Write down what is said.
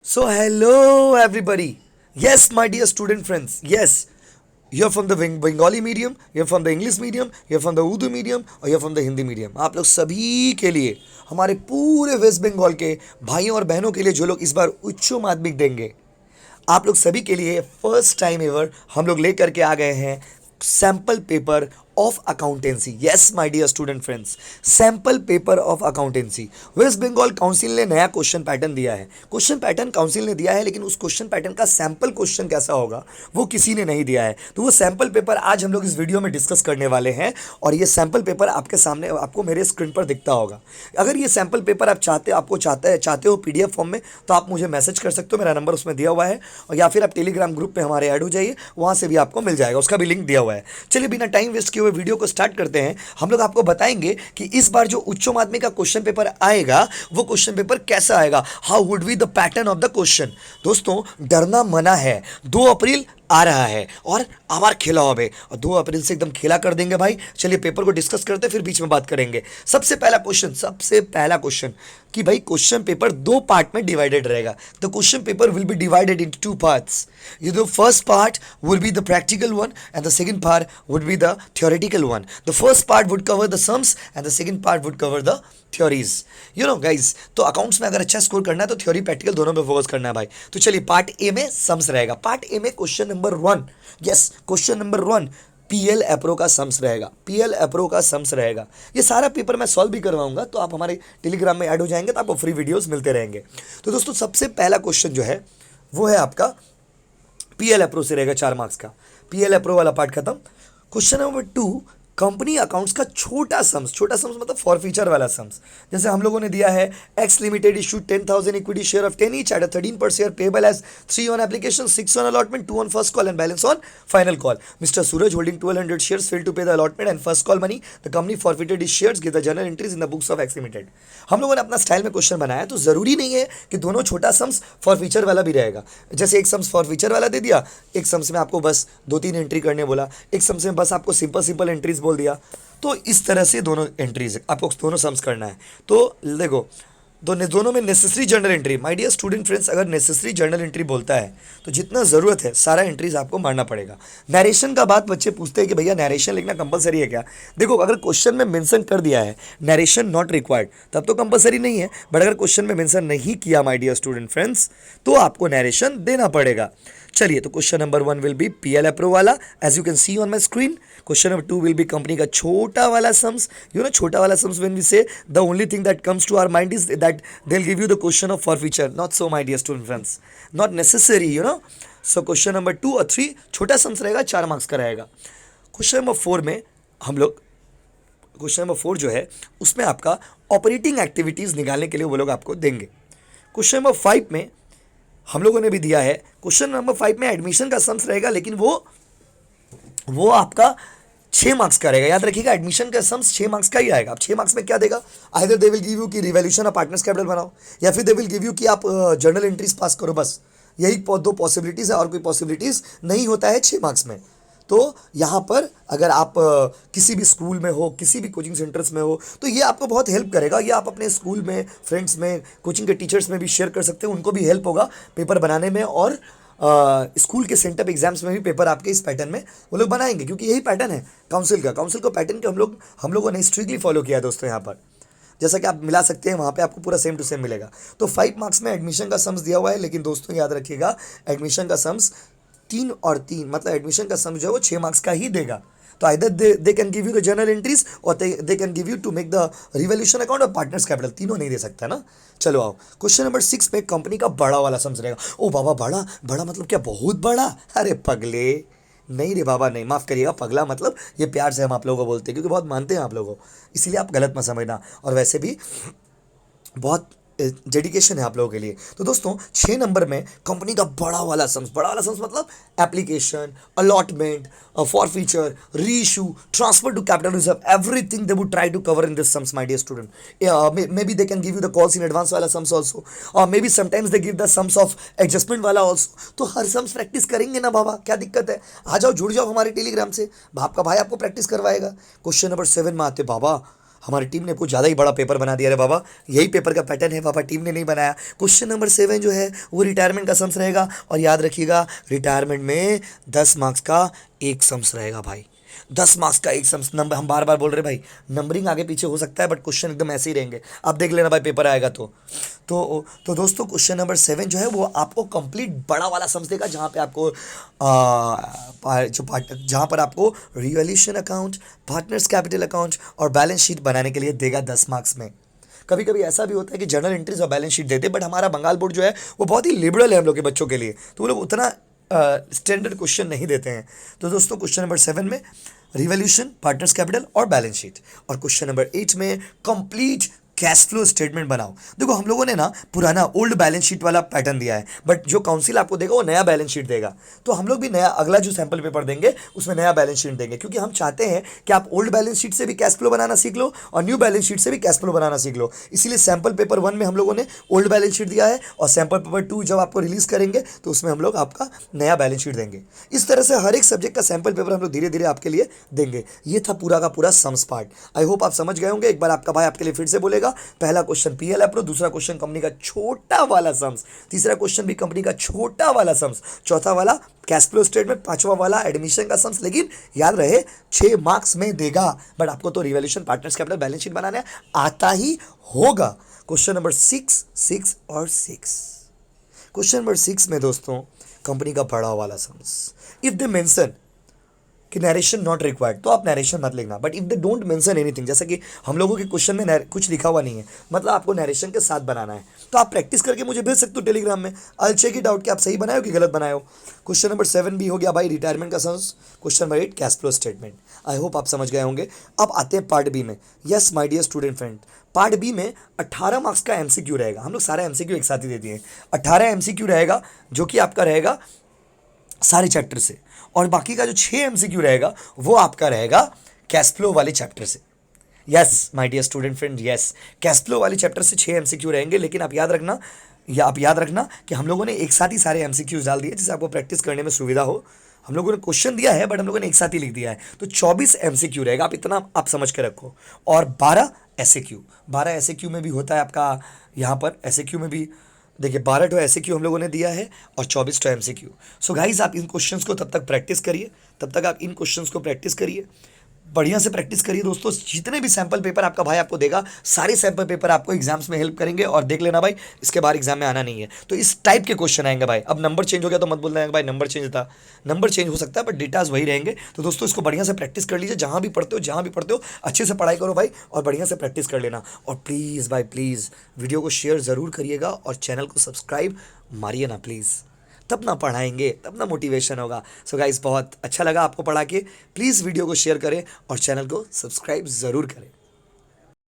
So, hello everybody. Yes, my dear student friends. Yes, you're from the Bengali medium, you're from the English medium, you're from the Urdu medium और you're from the Hindi medium. आप लोग सभी के लिए हमारे पूरे waste Bengal के भाइयों और बहनों के लिए जो लोग इस बार उच्च माध्यमिक देंगे, आप लोग सभी के लिए फर्स्ट टाइम एवर हम लोग लेकर के आ गए हैं sample paper of accountancy. Yes my dear student friends, sample paper of accountancy. West Bengal council ने नया क्वेश्चन पैटर्न दिया है। क्वेश्चन पैटर्न काउंसिल ने दिया है, लेकिन उस क्वेश्चन पैटर्न का सैंपल क्वेश्चन कैसा होगा वो किसी ने नहीं दिया है। तो वो सैंपल पेपर आज हम लोग इस वीडियो में डिस्कस करने वाले हैं, और ये सैंपल पेपर आपके सामने आपको मेरे स्क्रीन पर दिखता होगा। अगर ये सैंपल पेपर आप चाहते हो पीडीएफ फॉर्म में, तो आप मुझे मैसेज कर सकते हो, मेरा नंबर उसमें दिया हुआ है, और या फिर आप टेलीग्राम ग्रुप पे हमारे ऐड हो जाइए, वहाँ से भी आपको मिल जाएगा, उसका भी लिंक दिया हुआ है। चलिए बिना टाइम वेस्ट किए हुए वीडियो को स्टार्ट करते हैं। हम लोग आपको बताएंगे कि इस बार जो उच्च माध्यमिक का क्वेश्चन पेपर आएगा वो क्वेश्चन पेपर कैसा आएगा, how would be the pattern of the question. दोस्तों, डरना मना है। 2 अप्रैल आ रहा है और आवार खेला হবে, और 2 अप्रैल से एकदम खेला कर देंगे भाई। चलिए पेपर को डिस्कस करते हैं, फिर बीच में बात करेंगे। सबसे पहला क्वेश्चन कि भाई क्वेश्चन पेपर 2 पार्ट में डिवाइडेड रहेगा। The question paper will be divided into 2 parts. ये the first part will be the practical one and the second part would be the theoretical one. The first part would cover the sums and the second part would cover the theories. You know guys, तो accounts में अगर अच्छा score करना है तो theory practical दोनों पे focus करना है भाई। तो चलिए पार्ट ए में सम्स रहेगा। पार्ट ए में question number 1, yes question number 1 PL appro का सम्स रहेगा। पीएल एप्रो का सम्स रहेगा। ये सारा पेपर मैं सॉल्व भी करवाऊंगा, तो आप हमारे टेलीग्राम में ऐड हो जाएंगे तो आपको फ्री वीडियोस मिलते रहेंगे। तो दोस्तों सबसे पहला क्वेश्चन जो है वो है आपका पीएल एप्रो से रहेगा, 4 मार्क्स का। पीएल एप्रो वाला पार्ट खत्म। क्वेश्चन नंबर 2 कंपनी अकाउंट्स का छोटा सम्स मतलब फॉर फीचर वाला सम्स। जैसे हम लोगों ने दिया है X limited issue 10,000 equity share of 10 each at 13 per share payable as 3 on application, 6 on allotment, 2 on first call and balance on final call. Mister Suraj holding 1200 shares fail to pay the allotment and first call money, the company forfeited is shares, give the general entries in the books of X limited. हम लोगों ने अपना style में question बनाया, तो जरूरी नहीं है कि दोनों छोटा सम्स फॉर फीचर वाला भी रहेगा। जैसे एक सम्स फॉर फीचर वाला दे दिया, एक सम्स में आपको बस 2-3 एंट्री करने बोला, एक सम्स में बस आपको सिंपल एंट्रीज बोल दिया। तो इस तरह से दोनों एंट्रीज आपको दोनों सम्स करना है। तो देखो दोनों में necessary journal entry. My dear student friends, अगर नेसेसरी जर्नल एंट्री बोलता है तो जितना ज़रूरत है सारा एंट्रीज आपको मारना पड़ेगा। नरेशन का बात बच्चे पूछते हैं कि भैया नरेशन लिखना कंपलसरी है क्या। देखो, अगर क्वेश्चन में मेंशन कर दिया है नरेशन नॉट रिक्वायर्ड, तब तो कंपलसरी नहीं है। बट अगर क्वेश्चन में मेंशन नहीं किया माय डियर स्टूडेंट फ्रेंड्स, तो आपको नरेशन देना पड़ेगा। चलिए, तो question number 1 will be PL appro वाला, as you can see on my screen. Question number 2 will be company का छोटा वाला सम्स। छोटा वाला sums, when we say the only thing that comes to our mind is that they will give you the question of for future. Not so my dear student friends, not necessary so question number 2 और 3 छोटा sums रहेगा, 4 marks का रहेगा। Question number 4 में हम लोग question number 4 जो है उसमें आपका ऑपरेटिंग एक्टिविटीज निकालने के लिए वो लोग आपको देंगे। क्वेश्चन नंबर 5 में हम लोगों ने भी दिया है, क्वेश्चन नंबर 5 में एडमिशन का सम्स रहेगा, लेकिन वो आपका 6 मार्क्स का रहेगा। याद रखिएगा, एडमिशन का सम्स 6 मार्क्स का ही आएगा। अब 6 मार्क्स में क्या देगा, either they will give you कि रिवैल्यूएशन ऑफ पार्टनर्स कैपिटल बनाओ, या फिर दे विल गिव यू कि आप जर्नल एंट्रीज पास करो। बस यही 2 पॉसिबिलिटीज है, और कोई पॉसिबिलिटीज नहीं होता है 6 मार्क्स में। तो यहाँ पर अगर आप किसी भी स्कूल में हो, किसी भी कोचिंग सेंटर्स में हो, तो ये आपको बहुत हेल्प करेगा। ये आप अपने स्कूल में, फ्रेंड्स में, कोचिंग के टीचर्स में भी शेयर कर सकते हैं, उनको भी हेल्प होगा पेपर बनाने में। और स्कूल के सेंटर एग्जाम्स में भी पेपर आपके इस पैटर्न में वो लोग बनाएंगे, क्योंकि यही पैटर्न है काउंसिल को पैटर्न के हम लोगों ने स्ट्रिक्टली फॉलो किया है दोस्तों। यहाँ पर जैसा कि आप मिला सकते हैं, वहाँ पे आपको पूरा सेम टू सेम मिलेगा। तो 5 मार्क्स में एडमिशन का सम्स दिया हुआ है, लेकिन दोस्तों याद रखिएगा एडमिशन का सम्स 3 और 3 मतलब एडमिशन का सम जो है वो 6 मार्क्स का ही देगा। तो either they can give you the journal entries, और they can give you to make the revaluation account और पार्टनर्स कैपिटल, तीनों नहीं दे सकता ना। चलो आओ, क्वेश्चन नंबर 6 में कंपनी का बड़ा वाला सम्स रहेगा। ओ बाबा, बड़ा मतलब क्या, बहुत बड़ा? अरे पगले, नहीं रे बाबा, नहीं, माफ़ करिएगा, पगला मतलब ये प्यार से हम आप लोगों को बोलते हैं, क्योंकि बहुत मानते हैं आप लोगों को, इसीलिए आप गलत मत समझना। और वैसे भी बहुत डेडिकेशन है आप लोगों के लिए। तो दोस्तों 6 नंबर में कंपनी का बड़ा वाला सम्स मतलब application, allotment, forfeiture, reissue, transfer to capital reserve, everything they would try to cover in this sums my dear student. Maybe they can give you the calls in advance वाला sums also, और maybe sometimes they give the sums of adjustment वाला also. तो हर sums practice करेंगे ना बाबा, क्या दिक्कत है? आ जाओ, जुड़ जाओ हमारे टेलीग्राम से, आपका भाई आपको प्रैक्टिस करवाएगा। क्वेश्चन नंबर 7 में आते बाबा, हमारी टीम ने कुछ ज़्यादा ही बड़ा पेपर बना दिया। अरे बाबा, यही पेपर का पैटर्न है बाबा, टीम ने नहीं बनाया। क्वेश्चन नंबर 7 जो है वो रिटायरमेंट का सम्स रहेगा, और याद रखिएगा रिटायरमेंट में 10 मार्क्स का एक सम्स रहेगा भाई, 10 मार्क्स का एक सम्स। नंबर हम बार बार बोल रहे भाई, नंबरिंग आगे पीछे हो सकता है बट क्वेश्चन एकदम ऐसे ही रहेंगे। आप देख लेना भाई पेपर आएगा तो दोस्तों क्वेश्चन नंबर 7 जो है वो आपको कंप्लीट बड़ा वाला सम्स देगा, जहाँ पे आपको जहाँ पर आपको revaluation account, partners capital account और बैलेंस शीट बनाने के लिए देगा 10 मार्क्स में। कभी कभी ऐसा भी होता है कि जर्नल एंट्रीज और बैलेंस शीट देते, बट हमारा बंगाल बोर्ड जो है वो बहुत ही लिबरल है हम लोग के बच्चों के लिए, तो वो लोग उतना स्टैंडर्ड क्वेश्चन नहीं देते हैं। तो दोस्तों क्वेश्चन नंबर 7 में रिवैल्यूएशन, पार्टनर्स कैपिटल और बैलेंस शीट, और क्वेश्चन नंबर 8 में कंप्लीट कैश फ्लो स्टेटमेंट बनाओ। देखो हम लोगों ने ना पुराना ओल्ड बैलेंस शीट वाला पैटर्न दिया है, बट जो काउंसिल आपको देगा वो नया बैलेंस शीट देगा, तो हम लोग भी नया अगला जो सैंपल पेपर देंगे उसमें नया बैलेंस शीट देंगे, क्योंकि हम चाहते हैं कि आप ओल्ड बैलेंस शीट से भी कैश फ्लो बनाना सीख लो और न्यू बैलेंस शीट से भी कैश फ्लो बनाना सीख लो। इसीलिए सैंपल पेपर 1 में हम लोगों ने ओल्ड बैलेंस शीट दिया है, और सैंपल पेपर 2 जब आपको रिलीज करेंगे तो उसमें हम लोग आपका नया बैलेंस शीट देंगे। इस तरह से हर एक सब्जेक्ट का सैंपल पेपर हम लोग धीरे धीरे आपके लिए देंगे। ये था पूरा का पूरा सम्स पार्ट। आई होप आप समझ गए होंगे। एक बार आपका भाई आपके लिए फिर से बोलेगा, पहला क्वेश्चन पीएल एप्रो, दूसरा क्वेश्चन कंपनी का छोटा वाला सम्स, तीसरा क्वेश्चन भी कंपनी का छोटा वाला सम्स, चौथा वाला कैश फ्लो स्टेटमेंट, पांचवा वाला एडमिशन का सम्स। लेकिन याद रहे 6 मार्क्स में देगा, बट आपको तो revaluation, partners capital, balance sheet बनाना आता ही होगा। क्वेश्चन नंबर 6, 6 और 6। क्वेश्चन नंबर 6 में दोस्तों कंपनी का बड़ा वाला सम्स, इफ दे मेंशन कि नरेशन नॉट रिक्वायर्ड, तो आप नरेशन मत लिखना, but if they don't mention anything, जैसे कि हम लोगों के क्वेश्चन में कुछ लिखा हुआ नहीं है, मतलब आपको नरेशन के साथ बनाना है, तो आप प्रैक्टिस करके मुझे भेज सकते हो टेलीग्राम में। आई चेक इट आउट कि आप सही बनाए हो कि गलत बनाए हो। क्वेश्चन नंबर 7 भी हो गया भाई, रिटायरमेंट का sums. Question number 8 cash flow statement. I hope आप समझ गए होंगे। अब आते हैं पार्ट बी में। Yes my dear student friend, part B में 18 मार्क्स का एमसीक्यू रहेगा। हम लोग सारा एमसीक्यू एक साथ ही देते हैं। 18 एमसीक्यू रहेगा, जो कि आपका रहेगा सारे चैप्टर से, और बाकी का जो 6 एमसीक्यू रहेगा वो आपका रहेगा कैश फ्लो वाले चैप्टर से। Yes my dear student friend, yes cash flow वाले चैप्टर से 6 एमसीक्यू रहेंगे। लेकिन आप याद रखना, आप याद रखना कि हम लोगों ने एक साथ ही सारे एमसीक्यूज डाल दिए, जिससे आपको प्रैक्टिस करने में सुविधा हो। हम लोगों ने क्वेश्चन दिया है बट हम लोगों ने एक साथ ही लिख दिया है, तो 24 एमसीक्यू रहेगा। आप इतना आप समझ के रखो। और 12 एसएक्यू, 12 एसएक्यू में भी होता है आपका, यहाँ पर एसएक्यू में भी देखिए 12 तो एसएक्यू हम लोगों ने दिया है और 24 तो एमसीक्यू। सो गाइज आप इन क्वेश्चंस को तब तक प्रैक्टिस करिए, तब तक आप इन क्वेश्चंस को प्रैक्टिस करिए, बढ़िया से प्रैक्टिस करिए दोस्तों। जितने भी सैंपल पेपर आपका भाई आपको देगा, सारे सैंपल पेपर आपको एग्जाम्स में हेल्प करेंगे। और देख लेना भाई, इसके बाहर एग्जाम में आना नहीं है, तो इस टाइप के क्वेश्चन आएंगे भाई। अब नंबर चेंज हो गया तो मत बोलना है भाई नंबर चेंज था, नंबर चेंज हो सकता है बट डेटाज वही रहेंगे। तो दोस्तों इसको बढ़िया से प्रैक्टिस कर लीजिए, जहाँ भी पढ़ते हो, जहाँ भी पढ़ते हो अच्छे से पढ़ाई करो भाई, और बढ़िया से प्रैक्टिस कर लेना। और प्लीज़ भाई प्लीज़ वीडियो को शेयर ज़रूर करिएगा, और चैनल को सब्सक्राइब मारिए ना प्लीज़, तब ना पढ़ाएंगे, तब ना मोटिवेशन होगा। सो गाइस बहुत अच्छा लगा आपको पढ़ा के। प्लीज़ वीडियो को शेयर करें और चैनल को सब्सक्राइब ज़रूर करें।